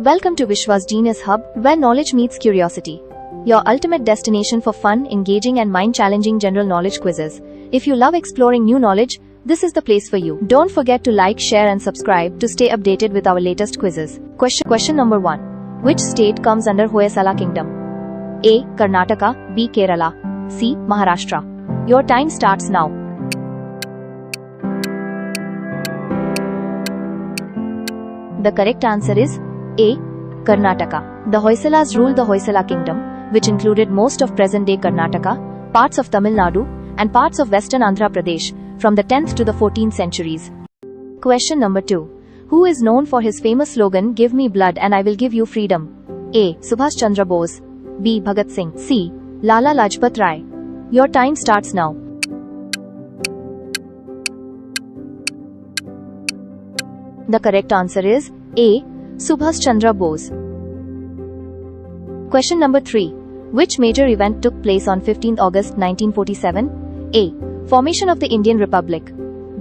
Welcome to Vishwa's Genius Hub, where knowledge meets curiosity. Your ultimate destination for fun, engaging and mind-challenging general knowledge quizzes. If you love exploring new knowledge, this is the place for you. Don't forget to like, share and subscribe to stay updated with our latest quizzes. Question number 1. Which state comes under Hoysala Kingdom? A. Karnataka, B. Kerala, C. Maharashtra. Your time starts now. The correct answer is A. Karnataka. The Hoysalas ruled the Hoysala Kingdom, which included most of present-day Karnataka, parts of Tamil Nadu, and parts of western Andhra Pradesh, from the 10th to the 14th centuries. Question number 2. Who is known for his famous slogan, "Give me blood and I will give you freedom"? A. Subhash Chandra Bose, B. Bhagat Singh, C. Lala Lajpat Rai. Your time starts now. The correct answer is A. Subhash Chandra Bose. Question number 3. Which major event took place on 15th August 1947? A. Formation of the Indian Republic,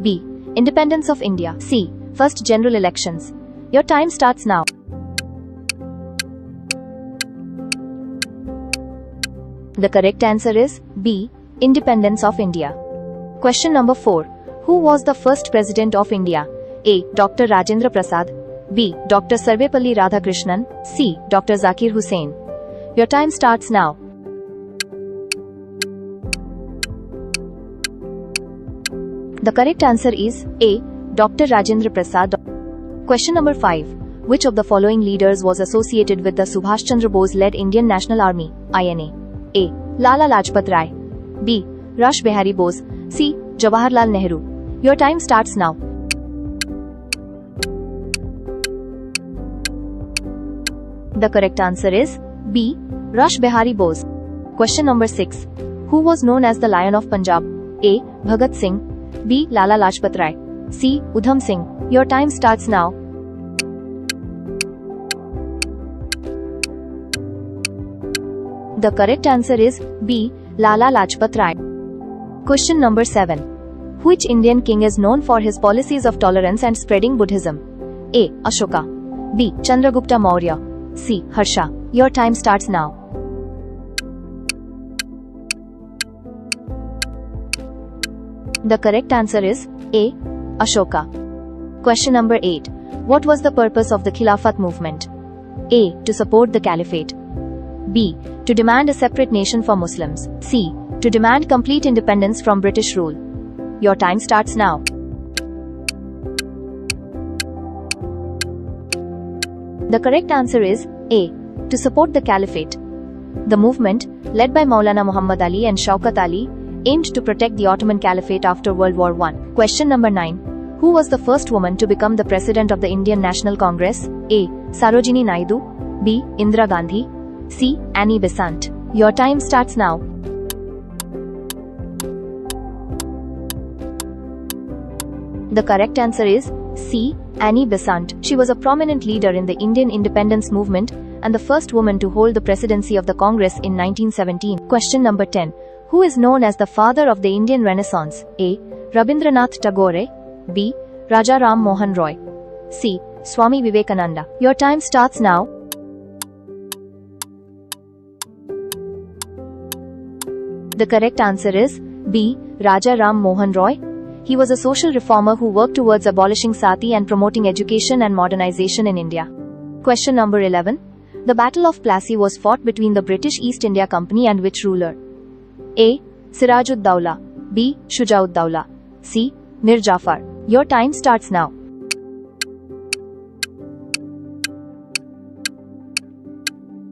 B. Independence of India, C. First general elections. Your time starts now. The correct answer is B. Independence of India. Question number 4. Who was the first president of India? A. Dr. Rajendra Prasad, B. Dr. Sarvepalli Radhakrishnan, C. Dr. Zakir Hussain. Your time starts now. The correct answer is A. Dr. Rajendra Prasad. Question number 5. Which of the following leaders was associated with the Subhash Chandra Bose-led Indian National Army, INA? A. Lala Lajpat Rai, B. Rash Behari Bose, C. Jawaharlal Nehru. Your time starts now. The correct answer is B. Rash Behari Bose. Question number 6. Who was known as the Lion of Punjab? A. Bhagat Singh, B. Lala Lajpat Rai, C. Udham Singh. Your time starts now. The correct answer is B. Lala Lajpat Rai. Question number 7. Which Indian king is known for his policies of tolerance and spreading Buddhism? A. Ashoka, B. Chandragupta Maurya, C. Harsha. Your time starts now. The correct answer is A. Ashoka. Question number 8. What was the purpose of the Khilafat movement? A. To support the caliphate, B. To demand a separate nation for Muslims, C. To demand complete independence from British rule. Your time starts now. The correct answer is A. To support the caliphate. The movement, led by Maulana Muhammad Ali and Shaukat Ali, aimed to protect the Ottoman Caliphate after World War I. Question number 9. Who was the first woman to become the president of the Indian National Congress? A. Sarojini Naidu, B. Indira Gandhi, C. Annie Besant. Your time starts now. The correct answer is C. Annie Besant. She was a prominent leader in the Indian independence movement and the first woman to hold the presidency of the Congress in 1917. Question number 10. Who is known as the father of the Indian Renaissance? A. Rabindranath Tagore, B. Raja Ram Mohan Roy, C. Swami Vivekananda. Your time starts now. The correct answer is B. Raja Ram Mohan Roy. He was a social reformer who worked towards abolishing sati and promoting education and modernization in India. Question number 11. The Battle of Plassey was fought between the British East India Company and which ruler? A. Siraj-ud-Dawla, B. Shuja-ud-Dawla, C. Mir Jafar. Your time starts now.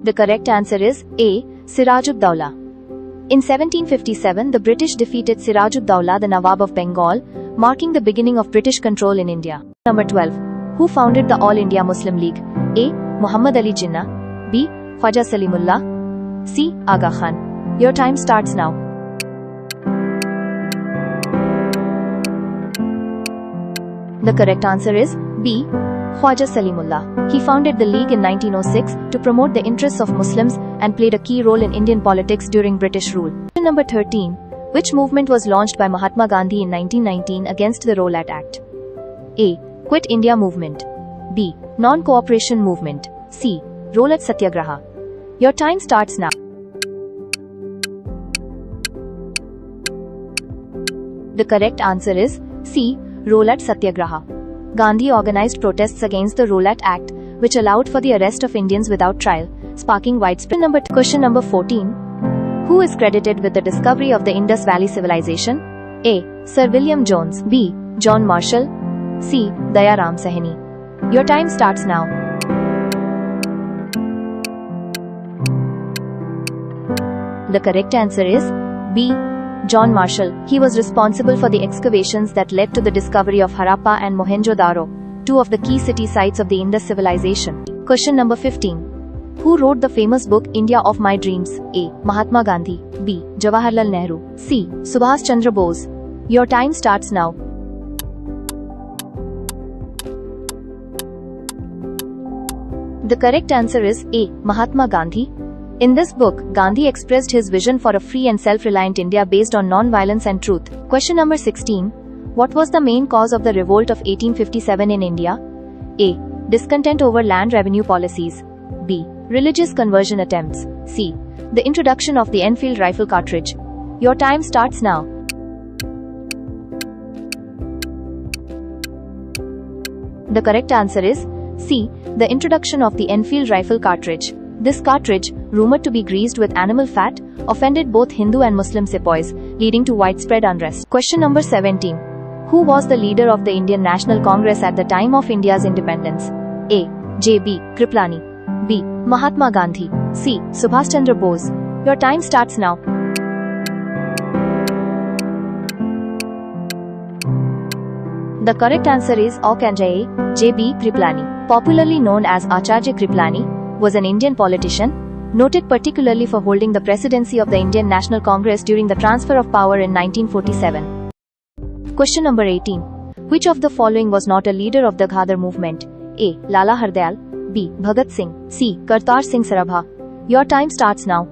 The correct answer is A. Siraj-ud-Dawla. In 1757, the British defeated Siraj-ud-Dawla, the Nawab of Bengal, marking the beginning of British control in India. Number 12. Who founded the All India Muslim League? A. Muhammad Ali Jinnah, B. Khwaja Salimullah, C. Aga Khan. Your time starts now. The correct answer is B. Khwaja Salimullah. He founded the League in 1906 to promote the interests of Muslims and played a key role in Indian politics during British rule. Number 13. Which movement was launched by Mahatma Gandhi in 1919 against the Rowlatt Act? A. Quit India Movement, B. Non-Cooperation Movement, C. Role at Satyagraha. Your time starts now. The correct answer is C. Role at Satyagraha. Gandhi organized protests against the Rowlatt Act, which allowed for the arrest of Indians without trial, sparking widespread. Question number 14. Who is credited with the discovery of the Indus Valley Civilization? A. Sir William Jones. B. John Marshall. C. Daya Ram Sahni. Your time starts now. The correct answer is B. John Marshall. He was responsible for the excavations that led to the discovery of Harappa and Mohenjo-daro, two of the key city sites of the Indus civilization. Question number 15. Who wrote the famous book India of My Dreams? A. Mahatma Gandhi. B. Jawaharlal Nehru. C. Subhas Chandra Bose. Your time starts now. The correct answer is A. Mahatma Gandhi. In this book, Gandhi expressed his vision for a free and self-reliant India based on non-violence and truth. Question number 16. What was the main cause of the revolt of 1857 in India? A. Discontent over land revenue policies. B. Religious conversion attempts. C. The introduction of the Enfield rifle cartridge. Your time starts now. The correct answer is C. The introduction of the Enfield rifle cartridge. This cartridge, rumored to be greased with animal fat, offended both Hindu and Muslim sepoys, leading to widespread unrest. Question number 17. Who was the leader of the Indian National Congress at the time of India's independence? A. J.B. Kripalani. B. Mahatma Gandhi. C. Subhas Chandra Bose. Your time starts now. The correct answer is J.B. Kripalani. Popularly known as Acharya Kripalani, was an Indian politician, noted particularly for holding the presidency of the Indian National Congress during the transfer of power in 1947. Question number 18. Which of the following was not a leader of the Ghadar movement? A. Lala Hardayal. B. Bhagat Singh. C. Kartar Singh Sarabha. Your time starts now.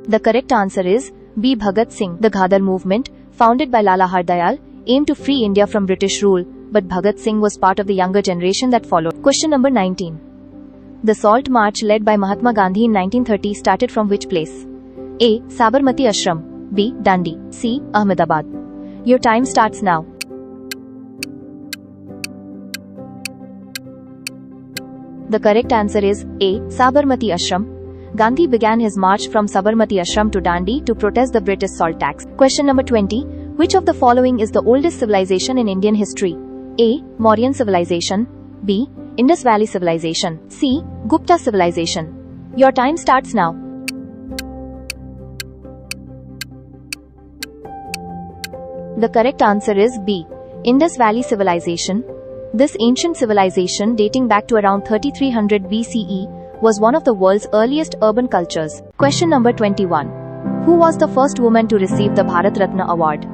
The correct answer is B. Bhagat Singh. The Ghadar movement, founded by Lala Hardayal, aimed to free India from British rule, but Bhagat Singh was part of the younger generation that followed. Question number 19. The Salt March led by Mahatma Gandhi in 1930 started from which place? A. Sabarmati Ashram. B. Dandi. C. Ahmedabad. Your time starts now. The correct answer is A. Sabarmati Ashram. Gandhi began his march from Sabarmati Ashram to Dandi to protest the British salt tax. Question number 20. Which of the following is the oldest civilization in Indian history? A. Mauryan civilization. B. Indus Valley civilization. C. Gupta civilization. Your time starts now. The correct answer is B. Indus Valley civilization. This ancient civilization, dating back to around 3300 BCE, was one of the world's earliest urban cultures. Question number 21. Who was the first woman to receive the Bharat Ratna Award?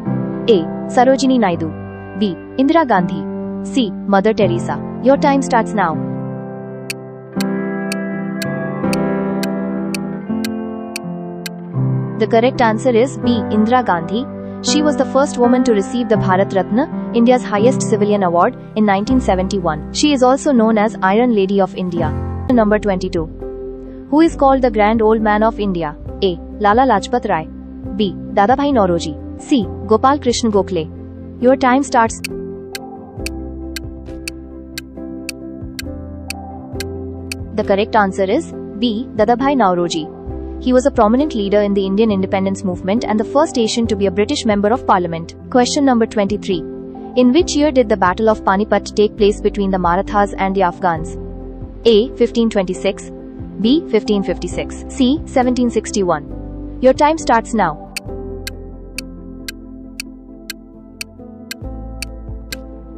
A. Sarojini Naidu. B. Indira Gandhi. C. Mother Teresa. Your time starts now. The correct answer is B. Indira Gandhi. She was the first woman to receive the Bharat Ratna, India's highest civilian award, in 1971. She is also known as Iron Lady of India. Number 22. Who is called the Grand Old Man of India? A. Lala Lajpat Rai. B. Dadabhai Naoroji. C. Gopal Krishna Gokhale. Your time starts. The correct answer is B. Dadabhai Naoroji. He was a prominent leader in the Indian independence movement and the first Asian to be a British Member of Parliament. Question number 23. In which year did the Battle of Panipat take place between the Marathas and the Afghans? A. 1526. B. 1556. C. 1761. Your time starts now.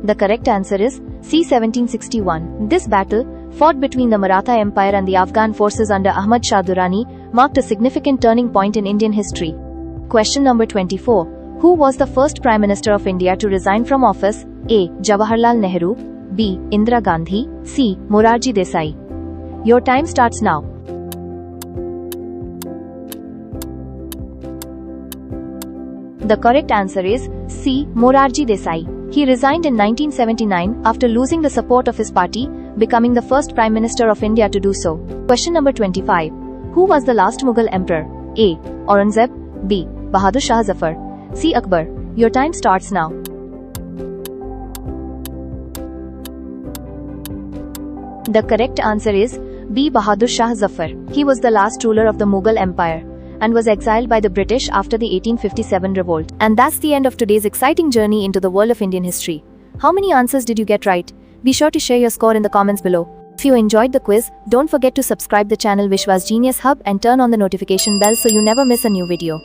The correct answer is C. 1761. This battle, fought between the Maratha Empire and the Afghan forces under Ahmad Shah Durrani, marked a significant turning point in Indian history. Question number 24. Who was the first Prime Minister of India to resign from office? A. Jawaharlal Nehru. B. Indira Gandhi. C. Morarji Desai. Your time starts now. The correct answer is C. Morarji Desai. He resigned in 1979 after losing the support of his party, becoming the first Prime Minister of India to do so. Question number 25. Who was the last Mughal emperor? A. Aurangzeb. B. Bahadur Shah Zafar. C. Akbar. Your time starts now. The correct answer is B. Bahadur Shah Zafar. He was the last ruler of the Mughal Empire and was exiled by the British after the 1857 revolt. And that's the end of today's exciting journey into the world of Indian history. How many answers did you get right? Be sure to share your score in the comments below. If you enjoyed the quiz, don't forget to subscribe the channel Vishwas Genius Hub and turn on the notification bell so you never miss a new video.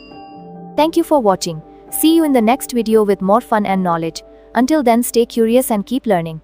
Thank you for watching. See you in the next video with more fun and knowledge. Until then, stay curious and keep learning.